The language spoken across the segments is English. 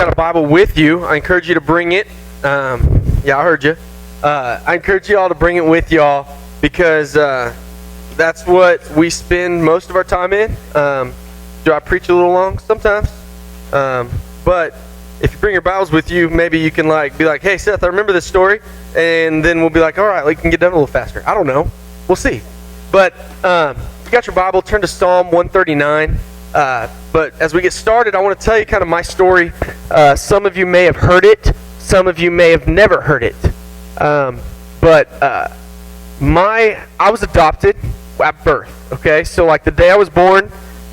got a Bible with you, I encourage you to bring it. Yeah, I heard you. I encourage you all to bring it with y'all because that's what we spend most of our time in. Do I preach a little long sometimes? But if you bring your Bibles with you, maybe you can be like, hey, Seth, I remember this story. And then we'll be like, all right, we can get done a little faster. I don't know. We'll see. But if you got your Bible, turn to Psalm 139. But as we get started, I want to tell you kind of my story. Some of you may have heard it. Some of you may have never heard it. But I was adopted at birth. Okay, so the day I was born,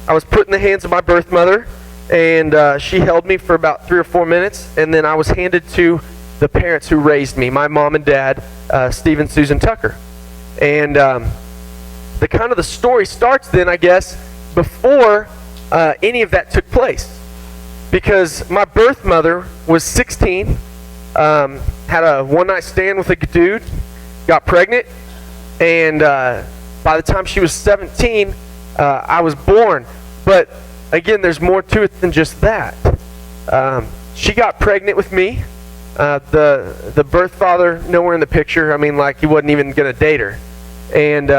I was put in the hands of my birth mother, and she held me for about 3 or 4 minutes, and then I was handed to the parents who raised me, my mom and dad, Steve and Susan Tucker. And the story starts then, I guess, before any of that took place. Because my birth mother was 16, had a one-night stand with a dude, got pregnant, and by the time she was 17, I was born. But again, there's more to it than just that. She got pregnant with me. The birth father, nowhere in the picture. I mean, he wasn't even going to date her. And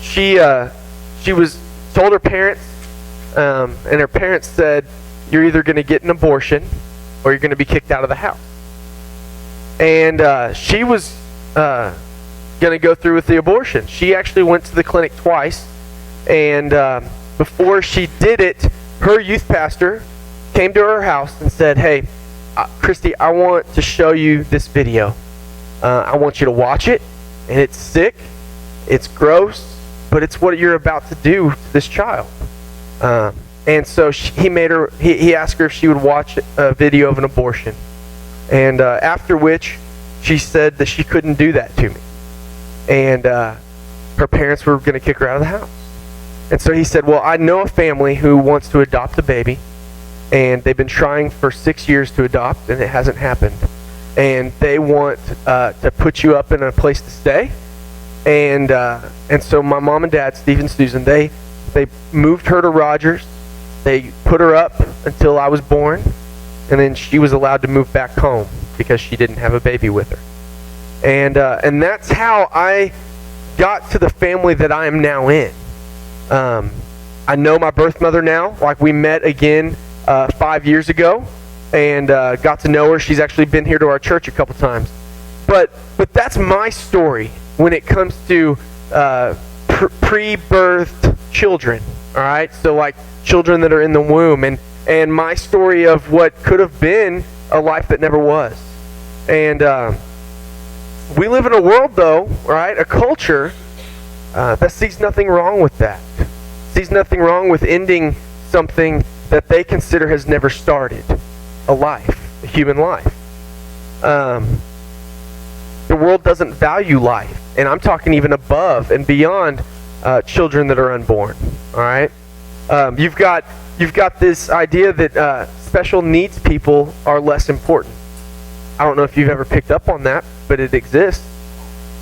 she was told her parents, and her parents said, you're either going to get an abortion or you're going to be kicked out of the house. And she was going to go through with the abortion. She actually went to the clinic twice, and before she did it, her youth pastor came to her house and said, hey, Christy, I want to show you this video. I want you to watch it, and it's sick, it's gross, but it's what you're about to do to this child. And so he asked her if she would watch a video of an abortion. And after which, she said that she couldn't do that to me. And her parents were going to kick her out of the house. And so he said, well, I know a family who wants to adopt a baby, and they've been trying for 6 years to adopt, and it hasn't happened. And they want to put you up in a place to stay. And so my mom and dad, Steve and Susan, they moved her to Rogers. They put her up until I was born, and then she was allowed to move back home because she didn't have a baby with her. And that's how I got to the family that I am now in. I know my birth mother now. We met again 5 years ago, and got to know her. She's actually been here to our church a couple times. But that's my story when it comes to pre-birthed children. All right, so children that are in the womb, and my story of what could have been a life that never was. And we live in a world, though, right? A culture that sees nothing wrong with that. Sees nothing wrong with ending something that they consider has never started. A life, a human life. The world doesn't value life. And I'm talking even above and beyond children that are unborn. All right? You've got this idea that special needs people are less important. I don't know if you've ever picked up on that, but it exists.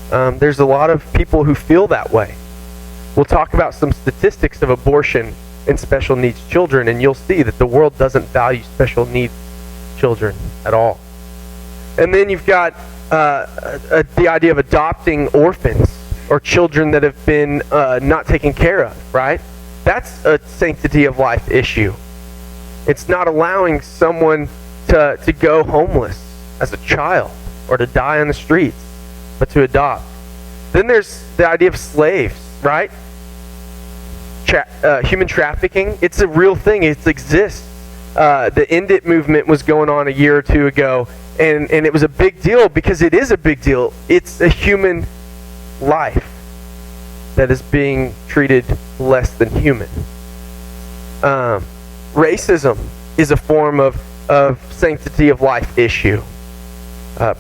There's a lot of people who feel that way. We'll talk about some statistics of abortion and special needs children, and you'll see that the world doesn't value special needs children at all. And then you've got the idea of adopting orphans or children that have been not taken care of, right? That's a sanctity of life issue. It's not allowing someone to go homeless as a child or to die on the streets, but to adopt. Then there's the idea of slaves, right? Human trafficking, it's a real thing. It exists. The End It movement was going on a year or two ago, and it was a big deal because it is a big deal. It's a human life that is being treated less than human. Racism is a form of sanctity of life issue.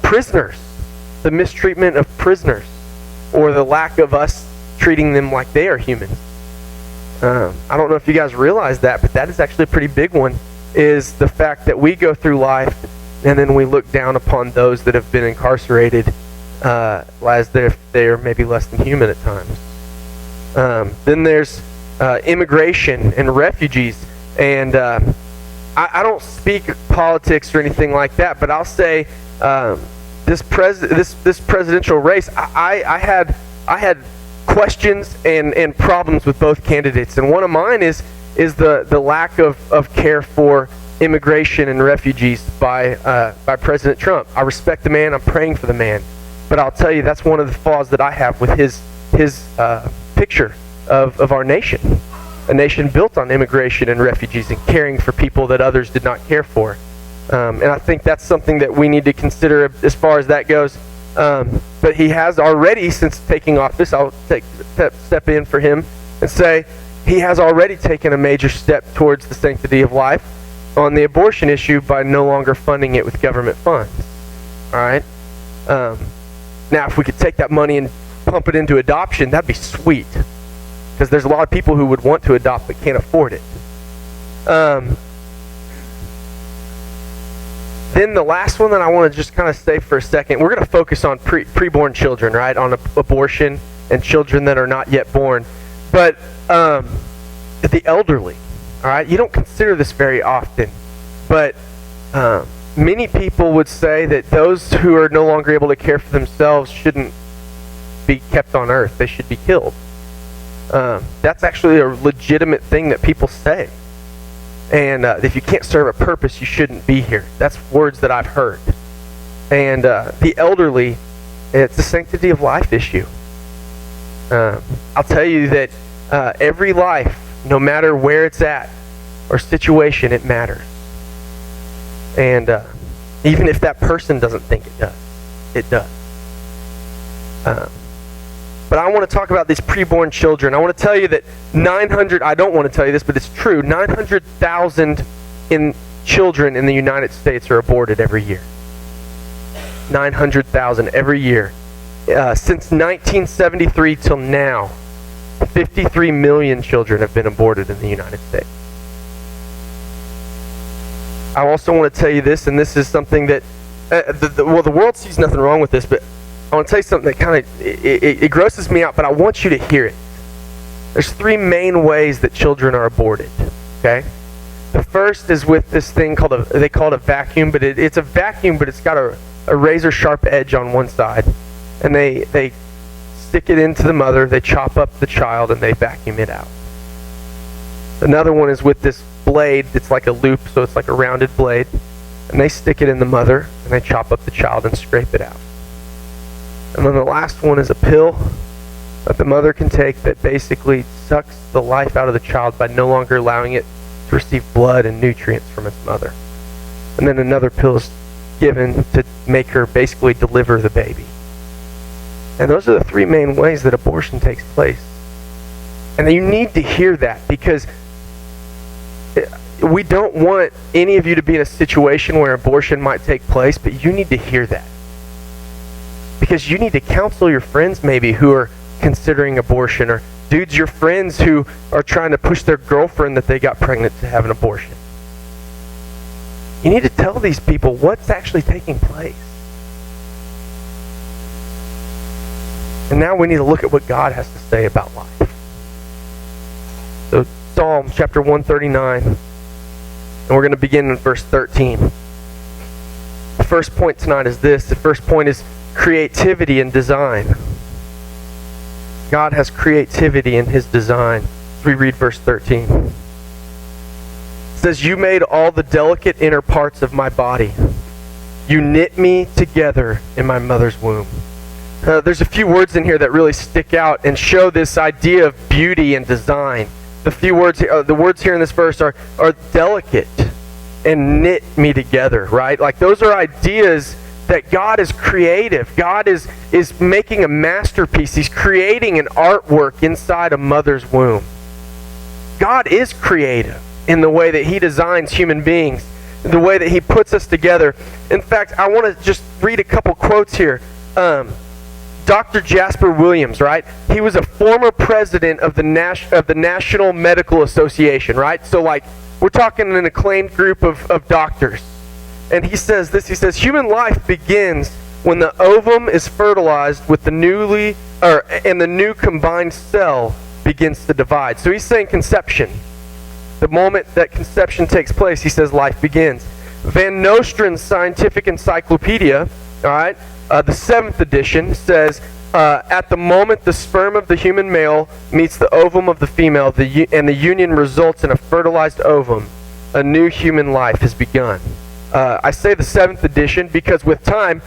Prisoners, the mistreatment of prisoners, or the lack of us treating them like they are humans. I don't know if you guys realize that, but that is actually a pretty big one, is the fact that we go through life and then we look down upon those that have been incarcerated as if they're maybe less than human at times. Then there's immigration and refugees, and I don't speak politics or anything like that, but I'll say this presidential race, I had questions and problems with both candidates, and one of mine is the lack of care for immigration and refugees by President Trump. I respect the man. I'm praying for the man, but I'll tell you that's one of the flaws that I have with his picture of our nation. A nation built on immigration and refugees and caring for people that others did not care for. And I think that's something that we need to consider as far as that goes. But he has already, since taking office, I'll step in for him and say he has already taken a major step towards the sanctity of life on the abortion issue by no longer funding it with government funds. All right? Now, if we could take that money and pump it into adoption, that'd be sweet. Because there's a lot of people who would want to adopt but can't afford it. Then the last one that I want to just kind of say for a second, we're going to focus on preborn children, right? On abortion and children that are not yet born. But the elderly, all right? You don't consider this very often. But many people would say that those who are no longer able to care for themselves shouldn't be kept on earth. They should be killed. That's actually a legitimate thing that people say. And if you can't serve a purpose, you shouldn't be here. That's words that I've heard. And the elderly, it's a sanctity of life issue. I'll tell you that every life, no matter where it's at or situation, it matters. And even if that person doesn't think it does, it does. But I want to talk about these preborn children. I want to tell you that I don't want to tell you this, but it's true, 900,000 children in the United States are aborted every year. 900,000 every year. Since 1973 till now, 53 million children have been aborted in the United States. I also want to tell you this, and this is something that, the world sees nothing wrong with this, but I want to tell you something that kind of, it grosses me out, but I want you to hear it. There's three main ways that children are aborted, okay? The first is with this thing they call it a vacuum, but it's a vacuum, but it's got a razor sharp edge on one side. And they stick it into the mother, they chop up the child, and they vacuum it out. Another one is with this blade that's like a loop, so it's like a rounded blade. And they stick it in the mother, and they chop up the child and scrape it out. And then the last one is a pill that the mother can take that basically sucks the life out of the child by no longer allowing it to receive blood and nutrients from its mother. And then another pill is given to make her basically deliver the baby. And those are the three main ways that abortion takes place. And you need to hear that, because we don't want any of you to be in a situation where abortion might take place, but you need to hear that. Because you need to counsel your friends maybe who are considering abortion, or dudes, your friends who are trying to push their girlfriend that they got pregnant to have an abortion. You need to tell these people what's actually taking place. And now we need to look at what God has to say about life. So Psalm chapter 139, and we're going to begin in verse 13. The first point tonight is this. The first point is creativity and design. God has creativity in his design. Let's reread verse 13. It says, "You made all the delicate inner parts of my body. You knit me together in my mother's womb." There's a few words in here that really stick out and show this idea of beauty and design. The words here in this verse are delicate and knit me together, right? Like those are ideas that God is creative. God is making a masterpiece. He's creating an artwork inside a mother's womb. God is creative in the way that he designs human beings, the way that he puts us together. In fact, I want to just read a couple quotes here. Dr. Jasper Williams, right? He was a former president of the National Medical Association, right? So like, we're talking an acclaimed group of doctors. And he says this, he says, "Human life begins when the ovum is fertilized with the and the new combined cell begins to divide." So he's saying conception. The moment that conception takes place, he says life begins. Van Nostrand's Scientific Encyclopedia, all right, the 7th edition says, at the moment the sperm of the human male meets the ovum of the female, and the union results in a fertilized ovum, a new human life has begun. I say the 7th edition because with time,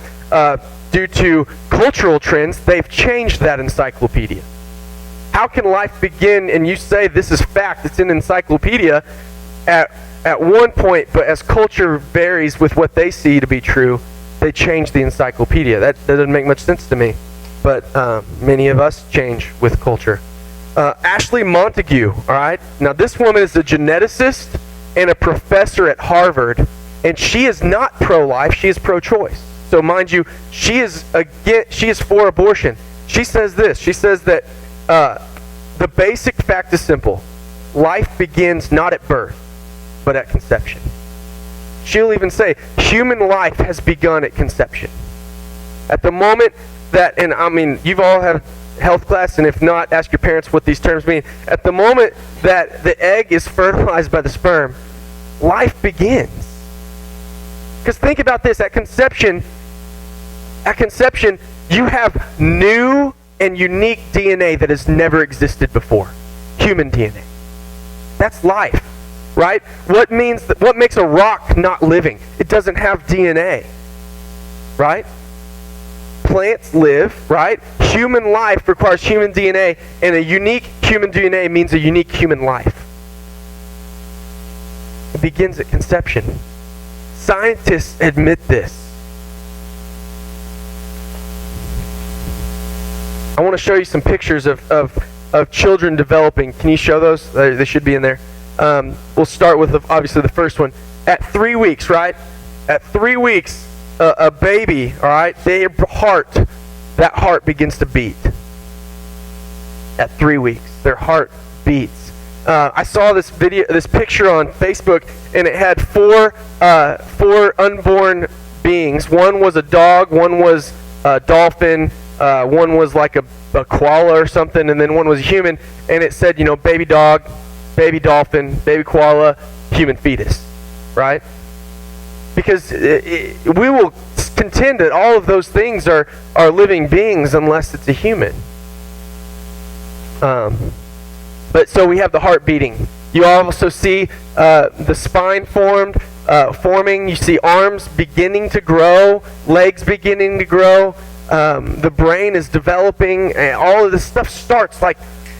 due to cultural trends, they've changed that encyclopedia. How can life begin and you say this is fact, it's in encyclopedia at one point, but as culture varies with what they see to be true, they change the encyclopedia. That doesn't make much sense to me, but many of us change with culture. Ashley Montague, all right? Now this woman is a geneticist and a professor at Harvard, and she is not pro-life, she is pro-choice. So mind you, she is for abortion. She says this, she says that the basic fact is simple. Life begins not at birth, but at conception. She'll even say, human life has begun at conception. At the moment that, and I mean, you've all had health class, and if not, ask your parents what these terms mean. At the moment that the egg is fertilized by the sperm, life begins. Because think about this, at conception, you have new and unique DNA that has never existed before. Human DNA. That's life, right? What makes a rock not living? It doesn't have DNA, right? Plants live, right? Human life requires human DNA, and a unique human DNA means a unique human life. It begins at conception. Scientists admit this. I want to show you some pictures of children developing. Can you show those? They should be in there. We'll start with obviously the first one. At 3 weeks, right? At 3 weeks, a baby, all right, that heart begins to beat. At 3 weeks, their heart beats. I saw this picture on Facebook, and it had four unborn beings. One was a dog, one was a dolphin, one was like a koala or something, and then one was a human, and it said, baby dog, baby dolphin, baby koala, human fetus, right? Because we will contend that all of those things are living beings unless it's a human. But so we have the heart beating. You also see the spine forming. You see arms beginning to grow, legs beginning to grow. The brain is developing, and all of this stuff starts like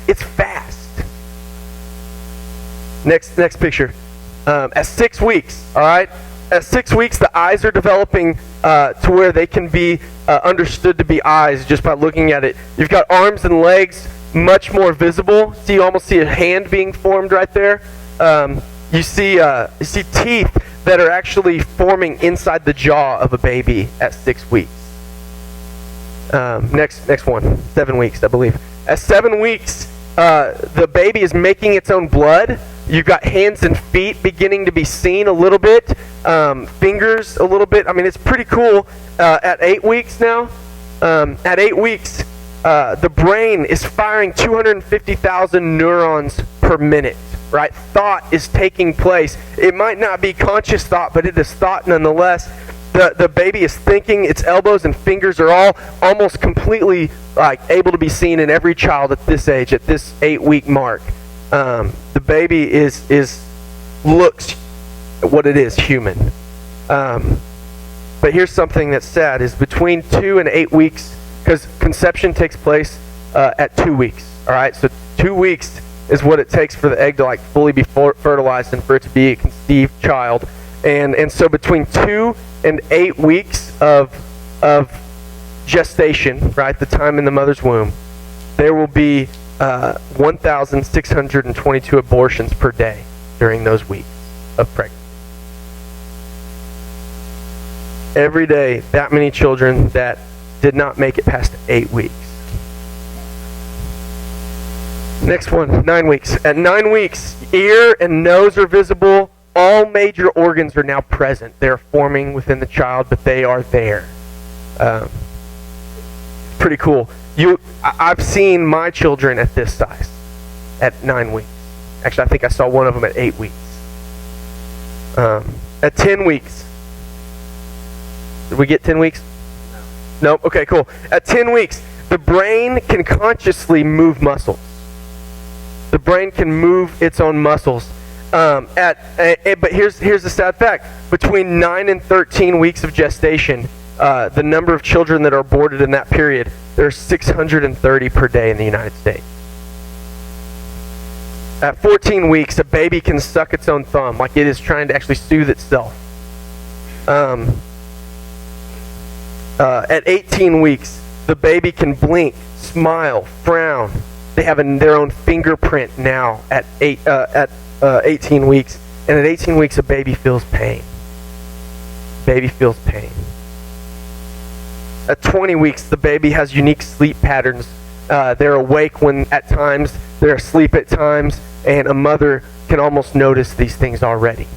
it's fast. Next picture. At 6 weeks, all right? At 6 weeks, the eyes are developing to where they can be understood to be eyes just by looking at it. You've got arms and legs much more visible. So you almost see a hand being formed right there. You see teeth that are actually forming inside the jaw of a baby at 6 weeks. Next one, 7 weeks, I believe. At 7 weeks, the baby is making its own blood. You've got hands and feet beginning to be seen a little bit, fingers a little bit. I mean, it's pretty cool. At 8 weeks now, at 8 weeks, the brain is firing 250,000 neurons per minute, right? Thought is taking place. It might not be conscious thought, but it is thought nonetheless. The baby is thinking. Its elbows and fingers are all almost completely able to be seen in every child at this age, at this 8-week mark. The baby looks what it is, human. But here's something that's sad: is between 2 and 8 weeks, because conception takes place at 2 weeks. All right, so 2 weeks is what it takes for the egg to fully be fertilized and for it to be a conceived child. And so between 2 and 8 weeks of gestation, right, the time in the mother's womb, there will be 1,622 abortions per day during those weeks of pregnancy. Every day, that many children that did not make it past 8 weeks. Next one, 9 weeks. At 9 weeks, ear and nose are visible. All major organs are now present. They're forming within the child, but they are there. Pretty cool. I've seen my children at this size, at 9 weeks. Actually, I think I saw one of them at 8 weeks. At 10 weeks. Did we get 10 weeks? No. Nope. Okay, cool. At 10 weeks, the brain can consciously move muscles. The brain can move its own muscles. But here's the sad fact. Between 9 and 13 weeks of gestation, the number of children that are aborted in that period, there's 630 per day in the United States. At 14 weeks, a baby can suck its own thumb, like it is trying to actually soothe itself. At 18 weeks, the baby can blink, smile, frown. They have their own fingerprint now at 18 weeks. And at 18 weeks, a baby feels pain. Baby feels pain. At 20 weeks, the baby has unique sleep patterns. They're awake at times, they're asleep at times, and a mother can almost notice these things already.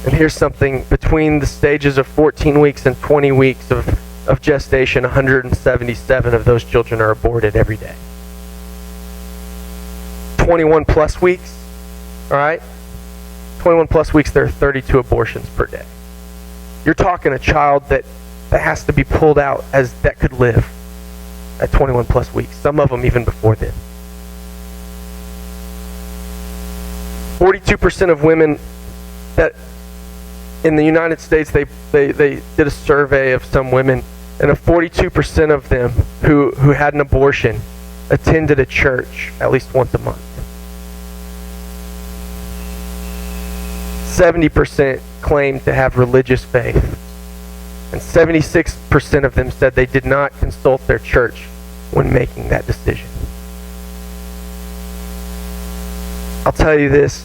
And here's something, between the stages of 14 weeks and 20 weeks of gestation, 177 of those children are aborted every day. 21 plus weeks, all right? 21 plus weeks, there are 32 abortions per day. You're talking a child that has to be pulled out that could live at 21 plus weeks. Some of them even before then. 42% of women that in the United States, they did a survey of some women, and 42% of them who had an abortion attended a church at least once a month. 70% claimed to have religious faith. And 76% of them said they did not consult their church when making that decision. I'll tell you this.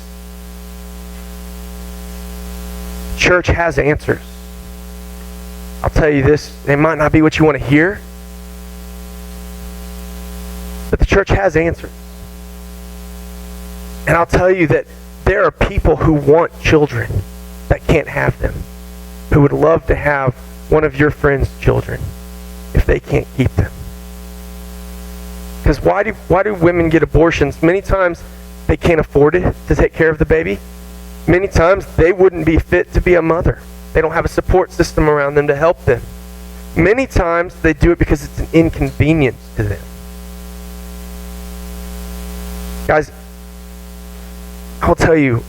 Church has answers. I'll tell you this. They might not be what you want to hear, but the church has answers. And I'll tell you that there are people who want children that can't have them, who would love to have one of your friends' children if they can't keep them. Because why do women get abortions? Many times they can't afford it to take care of the baby. Many times they wouldn't be fit to be a mother. They don't have a support system around them to help them. Many times they do it because it's an inconvenience to them. Guys, I'll tell you,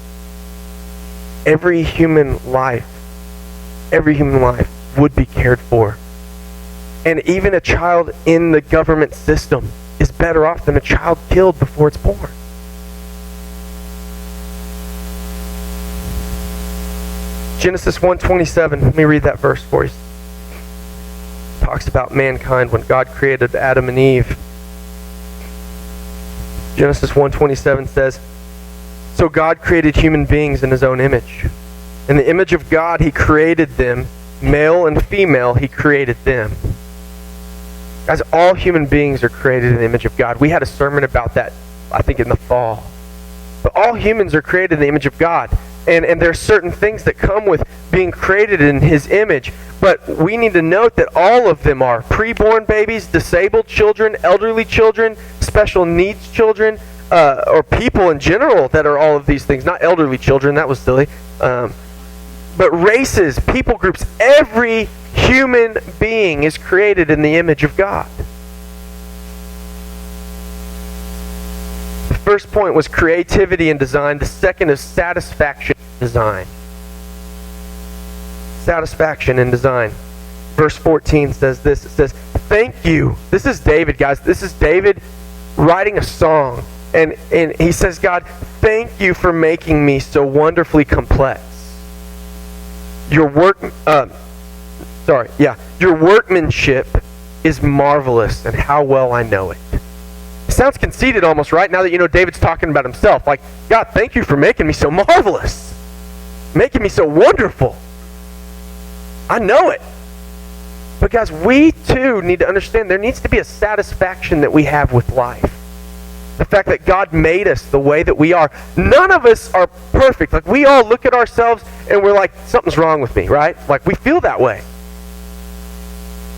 every human life would be cared for. And even a child in the government system is better off than a child killed before it's born. Genesis 1:27, let me read that verse for you. It talks about mankind when God created Adam and Eve. Genesis 1:27 says, "So God created human beings in his own image. In the image of God he created them, male and female he created them." Guys, all human beings are created in the image of God. We had a sermon about that, I think, in the fall. But all humans are created in the image of God. And there are certain things that come with being created in his image. But we need to note that all of them are preborn babies, disabled children, elderly children, special needs children, or people in general that are all of these things. Not elderly children, that was silly. But races, people groups, every human being is created in the image of God. The first point was creativity and design. The second is satisfaction and design. Satisfaction and design. Verse 14 says this. It says, "Thank you." This is David, guys. This is David writing a song. And he says, "God, thank you for making me so wonderfully complex. Your workmanship is marvelous, and how well I know it." It sounds conceited almost, right? Now that you know David's talking about himself. Like, "God, thank you for making me so marvelous. Making me so wonderful. I know it." But guys, we too need to understand there needs to be a satisfaction that we have with life. The fact that God made us the way that we are. None of us are perfect. Like, we all look at ourselves and we're like, something's wrong with me, right? Like, we feel that way.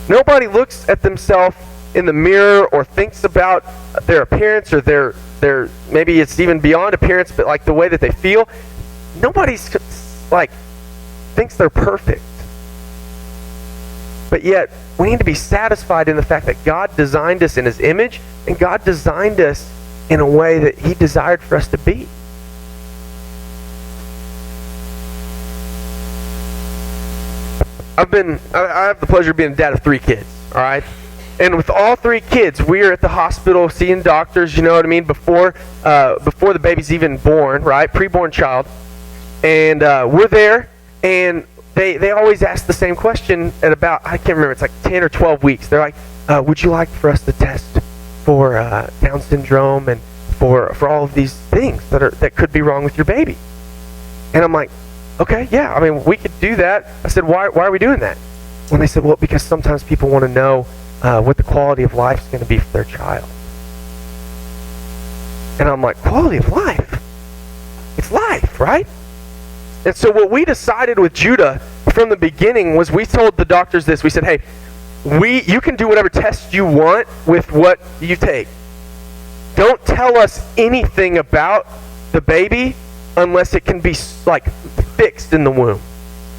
Nobody looks at themselves in the mirror or thinks about their appearance or their maybe it's even beyond appearance, but like the way that they feel, nobody's like thinks they're perfect. But yet, we need to be satisfied in the fact that God designed us in His image, and God designed us in a way that He desired for us to be. I have the pleasure of being a dad of 3 kids, all right? And with all 3 kids, we are at the hospital seeing doctors, you know what I mean, before the baby's even born, right? Preborn child. And we're there, and they always ask the same question at about, I can't remember, it's like 10 or 12 weeks. They're like, would you like for us to test for Down syndrome and for all of these things that could be wrong with your baby? And I'm like, okay, yeah, I mean, we could do that. I said, why are we doing that? When they said, well, because sometimes people want to know what the quality of life is going to be for their child. And I'm like, quality of life? It's life, right? And so what we decided with Judah from the beginning was we told the doctors this. We said, hey, you can do whatever test you want with what you take. Don't tell us anything about the baby unless it can be like fixed in the womb.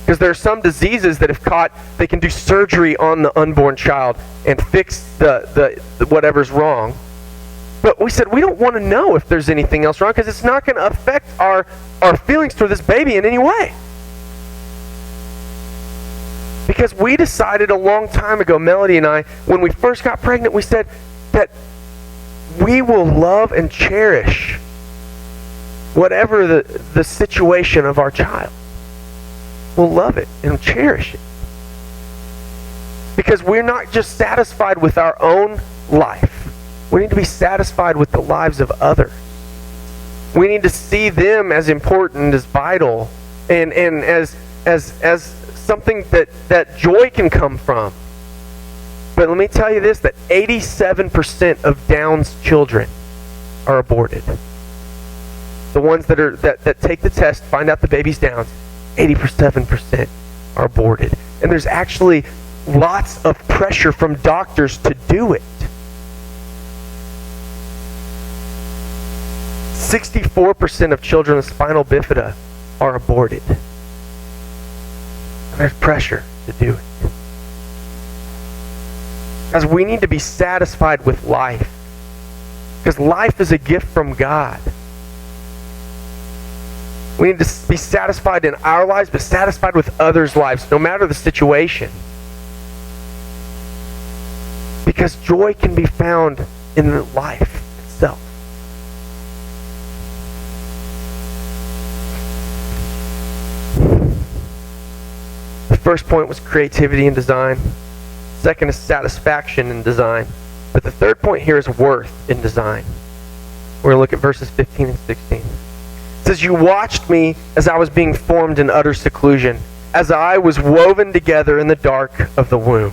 Because there are some diseases that if caught, they can do surgery on the unborn child and fix the whatever's wrong. But we said we don't want to know if there's anything else wrong because it's not going to affect our feelings toward this baby in any way. Because we decided a long time ago, Melody and I, when we first got pregnant, we said that we will love and cherish whatever the situation of our child. We'll love it and cherish it. Because we're not just satisfied with our own life. We need to be satisfied with the lives of others. We need to see them as important, as vital, and as something that joy can come from. But let me tell you this, that 87% of Down's children are aborted. The ones that take the test, find out the baby's Down, 87% are aborted. And there's actually lots of pressure from doctors to do it. 64% of children with spinal bifida are aborted. And there's pressure to do it. Guys, we need to be satisfied with life. Because life is a gift from God. We need to be satisfied in our lives, but satisfied with others' lives, no matter the situation. Because joy can be found in life itself. The first point was creativity and design. Second is satisfaction in design. But the third point here is worth in design. We're going to look at verses 15 and 16. It says, you watched me as I was being formed in utter seclusion, as I was woven together in the dark of the womb.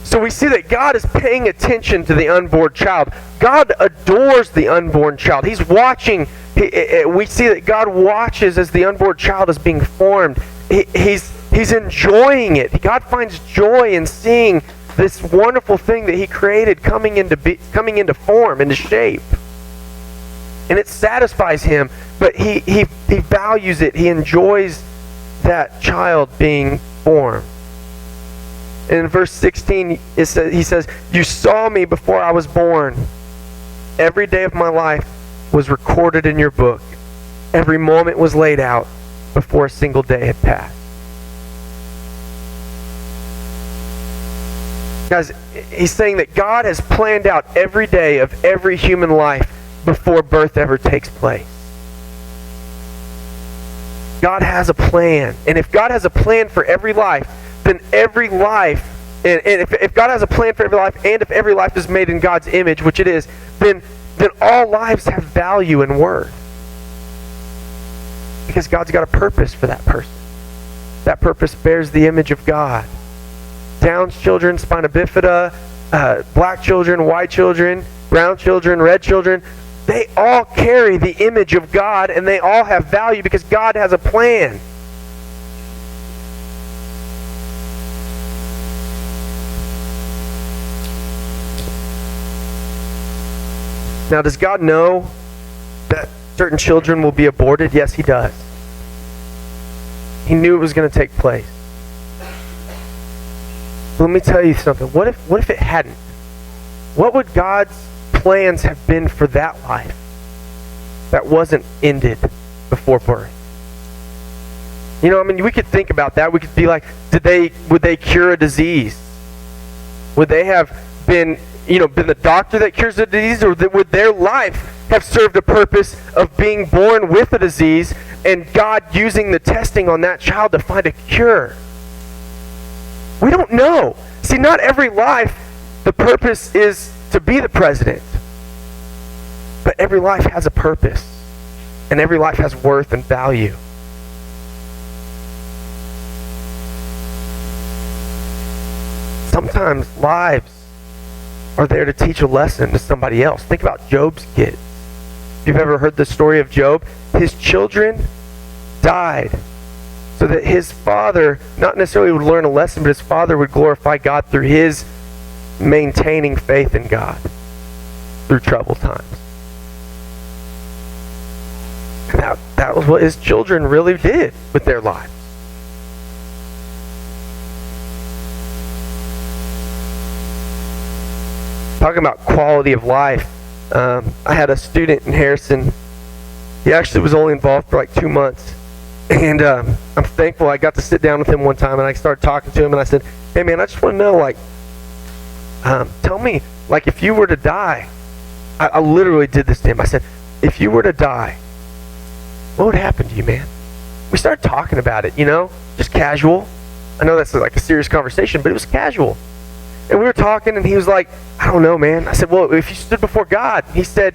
So we see that God is paying attention to the unborn child. God adores the unborn child. He's watching. We see that God watches as the unborn child is being formed. He's enjoying it. God finds joy in seeing this wonderful thing that He created coming into form, into shape. And it satisfies Him, but he values it. He enjoys that child being formed. And in verse 16, he says, you saw me before I was born. Every day of my life was recorded in your book. Every moment was laid out before a single day had passed. Guys, he's saying that God has planned out every day of every human life before birth ever takes place. God has a plan. And if God has a plan for every life, then every life, and if God has a plan for every life, and if every life is made in God's image, which it is, then all lives have value and worth. Because God's got a purpose for that person. That purpose bears the image of God. Down's children, spina bifida, black children, white children, brown children, red children, they all carry the image of God, and they all have value because God has a plan. Now, does God know that certain children will be aborted? Yes, he does. He knew it was going to take place. Let me tell you something. What if it hadn't? What would God's plans have been for that life that wasn't ended before birth? You know, I mean, we could think about that. We could be like, would they cure a disease? Would they have been the doctor that cures a disease, or would their life have served a purpose of being born with a disease and God using the testing on that child to find a cure? We don't know. See, not every life, the purpose is to be the president. But every life has a purpose. And every life has worth and value. Sometimes lives are there to teach a lesson to somebody else. Think about Job's kids. If you've ever heard the story of Job, his children died so that his father, not necessarily would learn a lesson, but his father would glorify God through his maintaining faith in God through troubled times. And that was what his children really did with their lives. Talking about quality of life, I had a student in Harrison. He actually was only involved for like 2 months. And I'm thankful I got to sit down with him one time, and I started talking to him, and I said, hey man, I just want to know, tell me, if you were to die, I literally did this to him. I said, if you were to die, what would happen to you, man? We started talking about it, just casual. I know that's like a serious conversation, but it was casual. And we were talking, and he was like, I don't know, man. I said, well, if you stood before God, he said,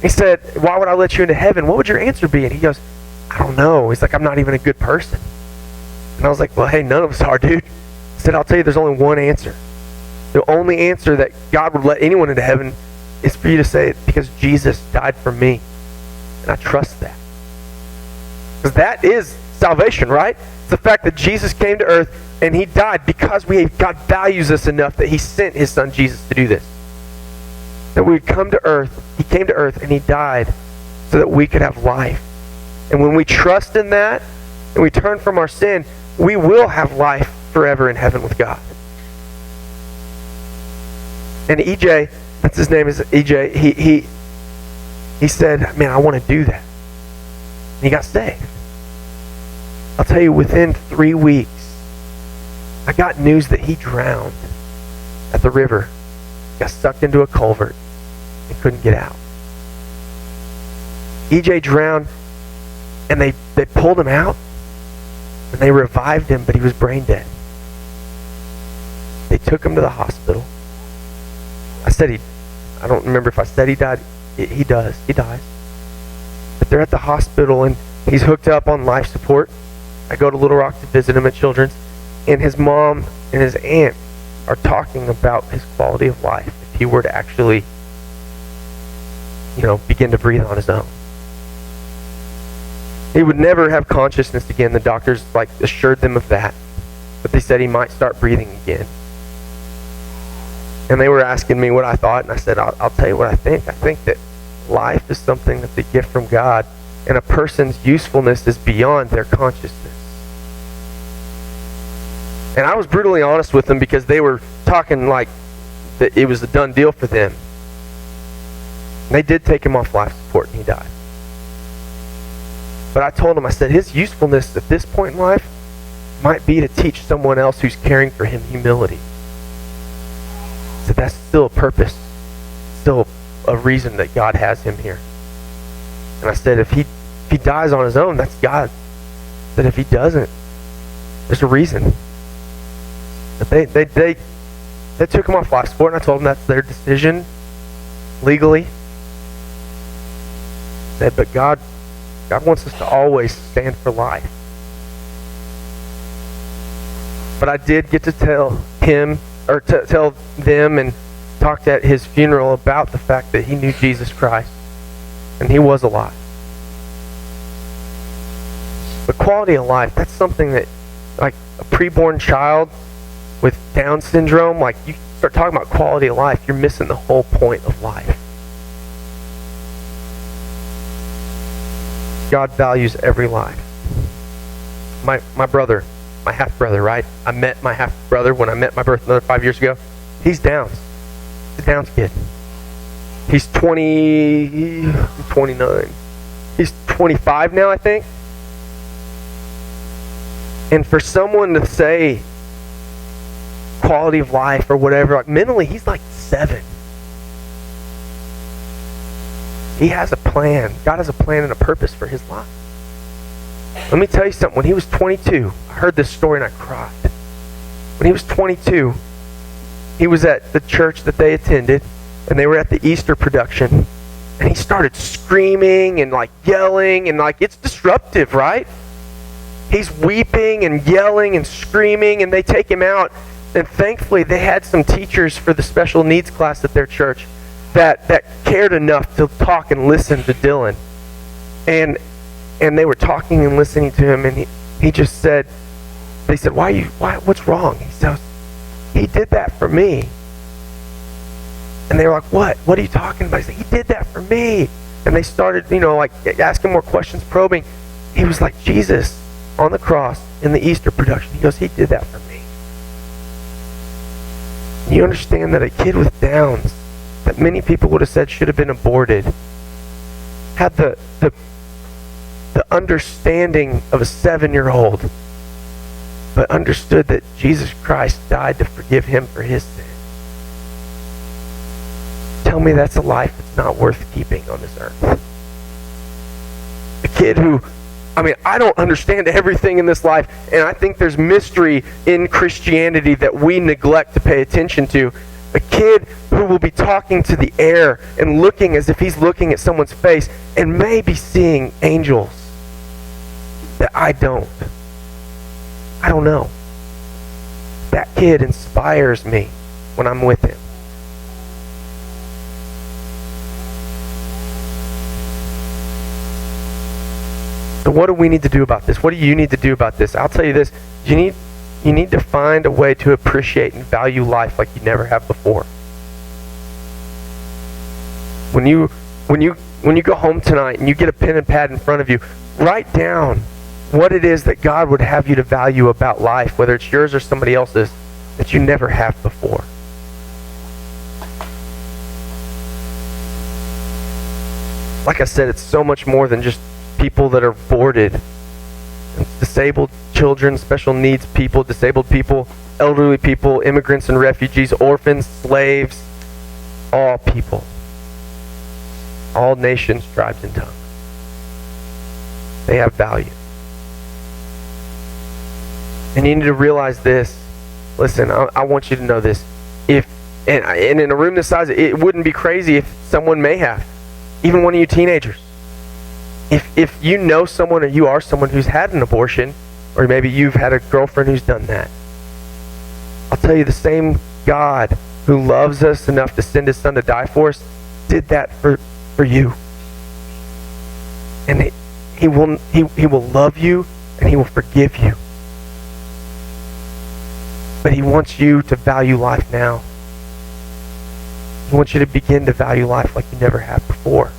why would I let you into heaven? What would your answer be? And he goes, I don't know. He's like, I'm not even a good person. And I was like, well, hey, none of us are, dude. I said, I'll tell you, there's only one answer. The only answer that God would let anyone into heaven is for you to say it because Jesus died for me. And I trust that. Because that is salvation, right? It's the fact that Jesus came to earth and he died because God values us enough that he sent his son Jesus to do this. That we would come to earth. He came to earth and he died so that we could have life. And when we trust in that and we turn from our sin, we will have life forever in heaven with God. And EJ, that's his name, is EJ, he said, man, I want to do that. And he got saved. I'll tell you, within 3 weeks, I got news that he drowned at the river, got sucked into a culvert, and couldn't get out. EJ drowned, and they pulled him out, and they revived him, but he was brain dead. They took him to the hospital. I don't remember if I said he died. He dies. But they're at the hospital, and he's hooked up on life support. I go to Little Rock to visit him at Children's, and his mom and his aunt are talking about his quality of life if he were to actually, begin to breathe on his own. He would never have consciousness again. The doctors assured them of that, but they said he might start breathing again. And they were asking me what I thought, and I said, I'll tell you what I think. I think that life is something that's a gift from God, and a person's usefulness is beyond their consciousness. And I was brutally honest with them because they were talking like that it was a done deal for them. And they did take him off life support, and he died. But I told him, I said, his usefulness at this point in life might be to teach someone else who's caring for him humility. So that's still a purpose, still a reason that God has him here. And I said, if he dies on his own, that's God. I said, if he doesn't, there's a reason. But they took him off life support, and I told them that's their decision legally. I said, but God wants us to always stand for life. But I did get to tell him, or to tell them, and talked at his funeral about the fact that he knew Jesus Christ, and he was alive. But quality of life, that's something that, like a preborn child with Down syndrome, you start talking about quality of life, you're missing the whole point of life. God values every life. My brother, my half-brother, right? I met my half-brother when I met my birth mother 5 years ago. He's Downs. He's a Downs kid. He's 29. He's 25 now, I think. And for someone to say quality of life or whatever, like mentally, he's like 7. He has a plan. God has a plan and a purpose for his life. Let me tell you something. When he was 22, I heard this story and I cried. When he was 22, he was at the church that they attended, and they were at the Easter production, and he started screaming and like yelling, and like it's disruptive, right? He's weeping and yelling and screaming, and they take him out, and thankfully they had some teachers for the special needs class at their church that cared enough to talk and listen to Dylan. And they were talking and listening to him, and he just said, they said, what's wrong? He says, he did that for me. And they were like, what are you talking about? He said, he did that for me. And they started, like asking more questions, probing. He was like, Jesus on the cross in the Easter production. He goes, he did that for me. You understand that a kid with Downs, that many people would have said should have been aborted, had the understanding of a 7-year-old, but understood that Jesus Christ died to forgive him for his sin. Tell me that's a life that's not worth keeping on this earth. A kid who, I don't understand everything in this life, and I think there's mystery in Christianity that we neglect to pay attention to. A kid who will be talking to the air and looking as if he's looking at someone's face and maybe seeing angels that I don't. I don't know. That kid inspires me when I'm with him. So what do we need to do about this? What do you need to do about this? I'll tell you this. You need to find a way to appreciate and value life like you never have before. When you go home tonight and you get a pen and pad in front of you, write down what it is that God would have you to value about life, whether it's yours or somebody else's, that you never have before. Like I said, it's so much more than just people that are boarded. It's disabled children, special needs people, disabled people, elderly people, immigrants and refugees, orphans, slaves, all people. All nations, tribes, and tongues. They have value. And you need to realize this. Listen, I want you to know this. And in a room this size, it wouldn't be crazy if someone may have. Even one of you teenagers. If you know someone or you are someone who's had an abortion, or maybe you've had a girlfriend who's done that, I'll tell you, the same God who loves us enough to send his son to die for us did that for you. And he will love you and he will forgive you. But he wants you to value life now. He wants you to begin to value life like you never have before.